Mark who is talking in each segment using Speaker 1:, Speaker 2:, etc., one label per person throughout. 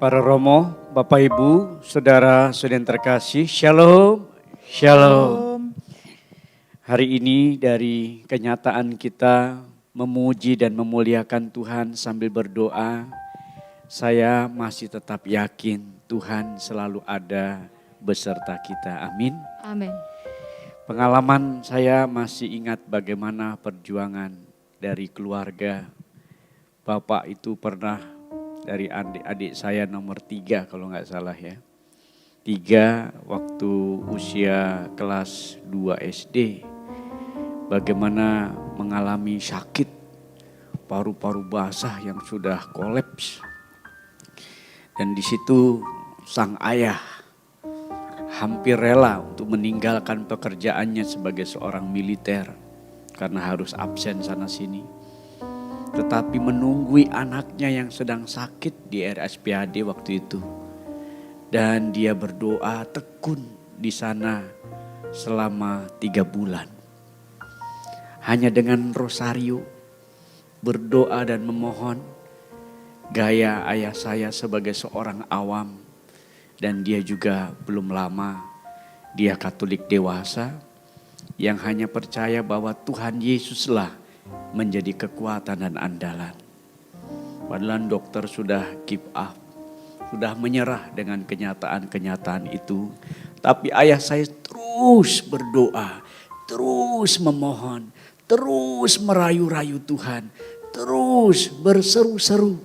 Speaker 1: Para Romo, Bapak Ibu, Saudara-saudara yang terkasih, Shalom, Shalom. Hari ini dari kenyataan kita memuji dan memuliakan Tuhan sambil berdoa, saya masih tetap yakin Tuhan selalu ada beserta kita, amin.
Speaker 2: Amin.
Speaker 1: Pengalaman saya masih ingat bagaimana perjuangan dari keluarga. Bapak itu pernah dari adik-adik saya nomor 3 kalau nggak salah ya. 3 waktu usia kelas 2 SD. Bagaimana mengalami sakit paru-paru basah yang sudah kolaps. Dan di situ sang ayah hampir rela untuk meninggalkan pekerjaannya sebagai seorang militer karena harus absen sana sini. Tetapi menunggui anaknya yang sedang sakit di RSPAD waktu itu. Dan dia berdoa tekun di sana selama 3 bulan. Hanya dengan rosario, berdoa dan memohon. Gaya ayah saya sebagai seorang awam. Dan dia juga belum lama, dia Katolik dewasa. Yang hanya percaya bahwa Tuhan Yesuslah menjadi kekuatan dan andalan. Padahal dokter sudah give up, sudah menyerah dengan kenyataan-kenyataan itu. Tapi ayah saya terus berdoa, terus memohon, terus merayu-rayu Tuhan, terus berseru-seru.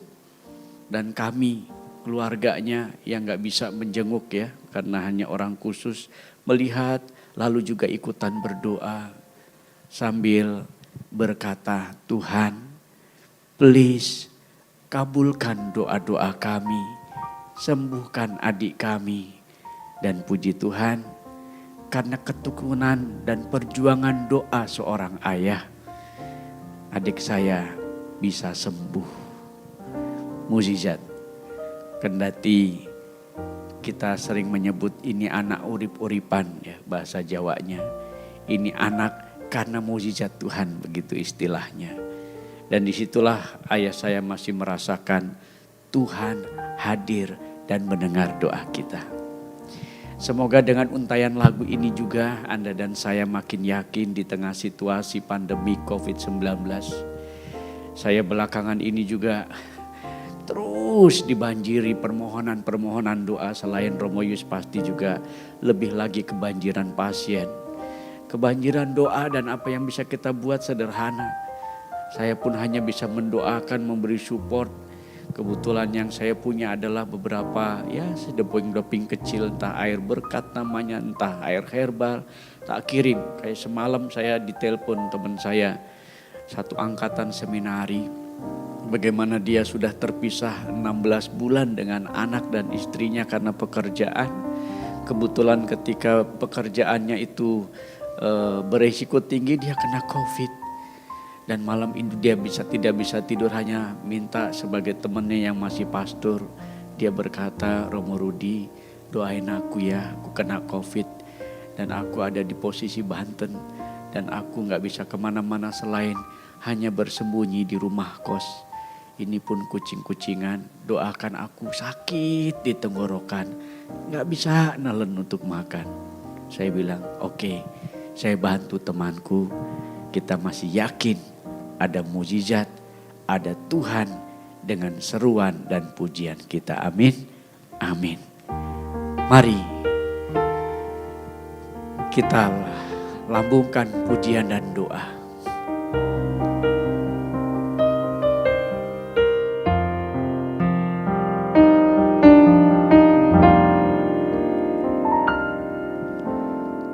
Speaker 1: Dan kami keluarganya yang gak bisa menjenguk ya, karena hanya orang khusus melihat lalu juga ikutan berdoa sambil berkata, Tuhan, please kabulkan doa-doa kami, sembuhkan adik kami. Dan puji Tuhan, karena ketekunan dan perjuangan doa seorang ayah, adik saya bisa sembuh. Mukjizat. Kendati kita sering menyebut ini anak urip-uripan ya bahasa Jawanya. Ini anak karena mukjizat Tuhan, begitu istilahnya. Dan disitulah ayah saya masih merasakan Tuhan hadir dan mendengar doa kita. Semoga dengan untayan lagu ini juga Anda dan saya makin yakin di tengah situasi pandemi COVID-19. Saya belakangan ini juga terus dibanjiri permohonan-permohonan doa. Selain Romo Yus pasti juga lebih lagi kebanjiran pasien. Kebanjiran doa dan apa yang bisa kita buat sederhana. Saya pun hanya bisa mendoakan, memberi support. Kebetulan yang saya punya adalah beberapa ya doping-doping kecil, entah air berkat namanya, entah air herbal. Tak kirim, kayak semalam saya ditelepon teman saya, satu angkatan seminari. Bagaimana dia sudah terpisah 16 bulan dengan anak dan istrinya karena pekerjaan. Kebetulan ketika pekerjaannya itu beresiko tinggi, dia kena COVID. Dan malam ini dia tidak bisa tidur, hanya minta sebagai temannya yang masih pastor. Dia berkata, Romo Rudi, doain aku ya, aku kena COVID. Dan aku ada di posisi Banten. Dan aku gak bisa kemana-mana selain hanya bersembunyi di rumah kos. Ini pun kucing-kucingan, doakan aku, sakit di tenggorokan. Gak bisa nelen untuk makan. Saya bilang, oke. Saya bantu temanku, kita masih yakin ada mukjizat, ada Tuhan dengan seruan dan pujian kita. Amin, amin. Mari kita lambungkan pujian dan doa.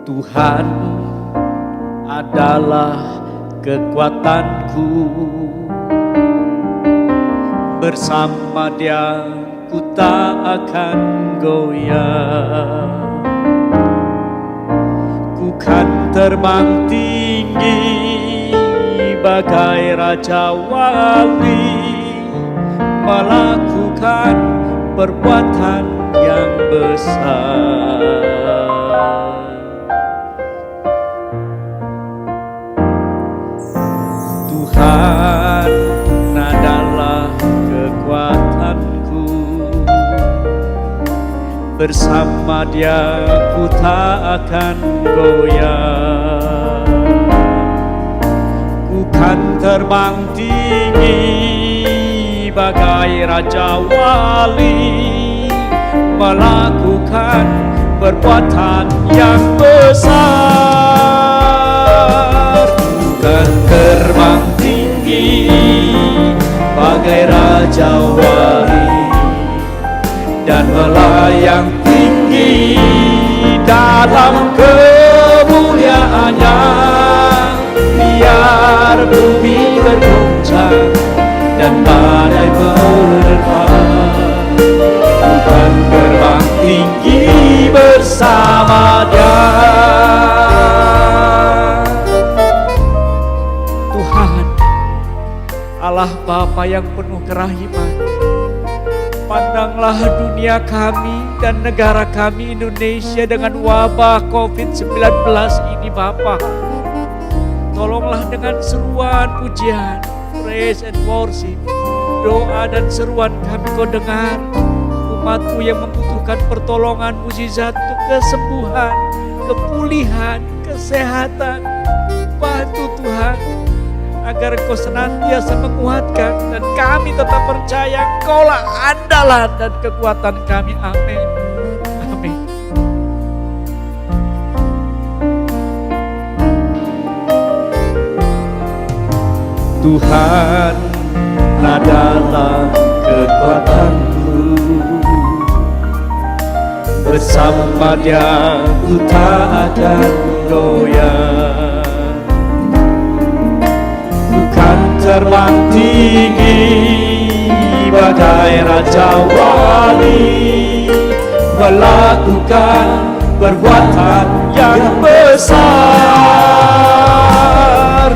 Speaker 1: Tuhan adalah kekuatanku, bersama Dia ku tak akan goyah. Ku kan terbang tinggi bagai Raja Wali, melakukan perbuatan yang besar. Tuhan adalah kekuatanku, bersama Dia ku tak akan goyah. Ku kan terbang tinggi bagai raja wali, melakukan perbuatan yang besar. Ku kan terbang tinggi bagai raja wali dan melayang tinggi dalam kemuliaannya. Biar bumi berguncang dan badai menerpa, bukan terbang tinggi bersama Dia. Tuhan Allah Bapa yang penuh kerahiman, pandanglah dunia kami dan negara kami Indonesia dengan wabah COVID-19 ini Bapa. Tolonglah dengan seruan pujian, praise and worship, doa dan seruan kami Kau dengar. Umat-Mu yang membutuhkan pertolongan mukjizat untuk kesembuhan, kepulihan, kesehatan. Bantu Tuhan agar Engkau senantiasa menguatkan dan kami tetap percaya Engkaulah andalan dan kekuatan kami. Amin. Amin. Tuhan adalah kekuatanku, bersama Dia ku tak akan goyah. Bukan terbang tinggi bagai raja wali, melakukan perbuatan yang besar.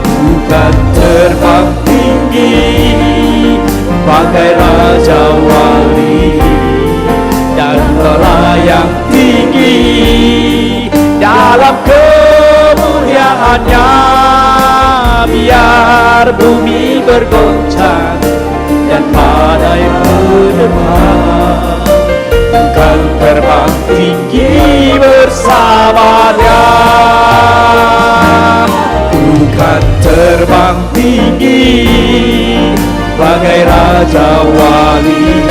Speaker 1: Bukan terbang tinggi bagai raja wali dan melayang tinggi dalam kemuliaannya. Biar bumi bergoncang dan badai menerpa, bukan terbang tinggi bersama Dia. Bukan terbang tinggi bagai raja wali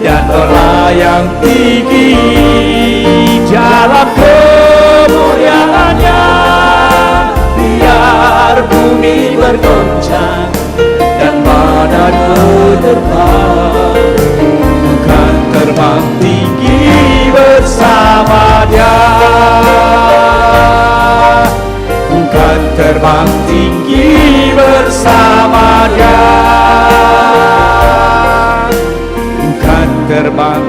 Speaker 1: dan melayang tinggi dalam kemuliaannya. Biar bumi bergoncang dan badai menerpa, bukan terbang tinggi bersama Dia. Bukan terbang tinggi bersama Dia, bukan terbang